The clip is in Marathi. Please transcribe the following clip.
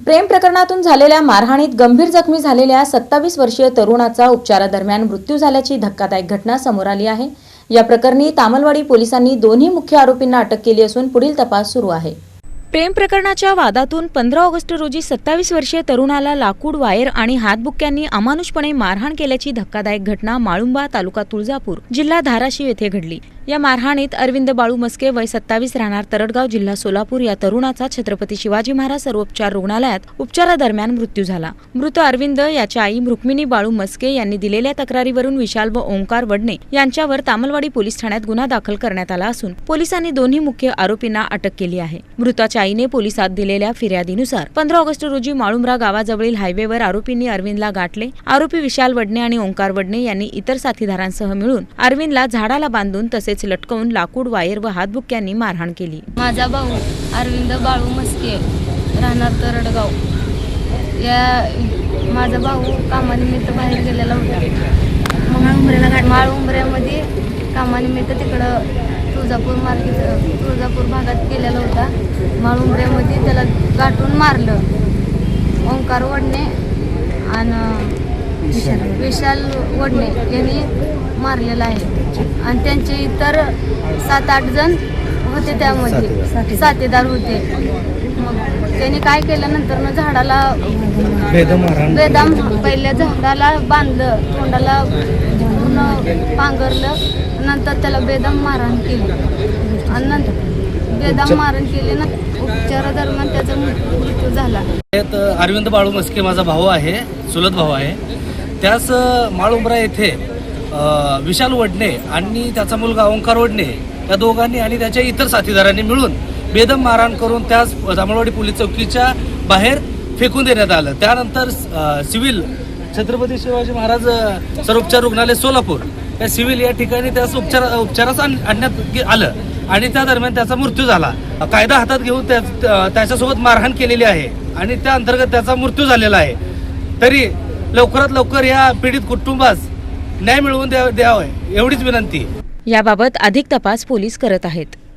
प्रेम प्रकरणातून झालेल्या मारहाणीत गंभीर जखमी झालेल्या 27 वर्षीय तरुणाचा उपचारादरम्यान मृत्यू झाल्याची धक्कादायक घटना समोर आली आहे। या प्रकरणी तामलवाडी पोलिसांनी दोन्ही मुख्य आरोपींना अटक केली असून पुढील तपास सुरू आहे। प्रेम प्रकरणाच्या वादातून 15 ऑगस्ट रोजी 27 वर्षीय तरुणाला लाकूड वायर आणि हातबुक्क्यांनी अमानुषपणे मारहाण केल्याची धक्कादायक घटना माळुंबा, तालुका तुळजापूर, जिल्हा धाराशिव येथे घडली। या मारहाणीत अरविंद बाळू मस्के वय 27 राहणार तरडगाव, जिल्हा सोलापूर या तरुणाचा छत्रपती शिवाजी महाराज सर्वोपचार रुग्णालयात उपचारादरम्यान मृत्यू झाला। मृत अरविंद याच्या आई रुक्मिणी बाळू मस्के यांनी दिलेल्या तक्रारीवरून विशाल व ओंकार वडणे यांच्यावर तामलवाडी पोलीस ठाण्यात गुन्हा दाखल करण्यात आला असून पोलिसांनी दोन्ही मुख्य आरोपींना अटक केली आहे। मृताच्या आईने पोलिसात दिलेल्या फिर्यादीनुसार 15 ऑगस्ट रोजी माळुंबरा गावाजवळील हायवेवर आरोपींनी अरविंदला गाठले। आरोपी विशाल वडणे आणि ओंकार वडणे यांनी इतर साथीदारांसह मिळून अरविंदला झाडाला बांधून तसेच लटकवून लाकूड वायर व हातबुक्क्यांनी मारहाण केली। माझा भाऊ अरविंद बाळू मस्के राहणार तरडगाव, माझा भाऊ कामानिमित्त बाहेर गेलेला होता। माळुंबऱ्यामध्ये कामानिमित्त तिकडं तुळजापूर भागात गेलेला होता। माळुंबऱ्यामध्ये त्याला गाठून मारलं। ओंकार वडणे आणि विशाल वडणे यांनी मारलेला आहे आणि त्यांचे इतर 7-8 जण होते, त्यामध्ये साथीदार होते। मग त्यांनी काय केलं, नंतर झाडाला बेदम पहिल्या झाडाला बांधलं, तोंडाला पांघरलं, नंतर त्याला बेदम मारहाण केली आणि नंतर बेदम मारहाण केली ना उपचारादरम्यान त्याचा मृत्यू झाला। अरविंद बाळू मस्के माझा भाऊ आहे, चुलत भाऊ आहे। त्याच माळुंबरा येथे विशाल वडणे आणि त्याचा मुलगा ओंकार वडणे या दोघांनी आणि त्याच्या इतर साथीदारांनी मिळून बेदम मारहाण करून त्याच तामलवाडी पोलीस चौकीच्या बाहेर फेकून देण्यात आलं। त्यानंतर सिव्हिल छत्रपती शिवाजी महाराज सर्वोपचार रुग्णालय सोलापूर या सिव्हिल या ठिकाणी त्यास उपचारास आणण्यात आलं आणि त्या दरम्यान त्याचा मृत्यू झाला। कायदा हातात घेऊन त्याच्यासोबत मारहाण केलेली आहे आणि त्या अंतर्गत त्याचा मृत्यू झालेला आहे। तरी लवकरात लवकर या पीडित कुटुंबास न्याय मिळवून द्यावा एवढीच विनंती। याबाबत अधिक तपास पोलीस करत आहेत।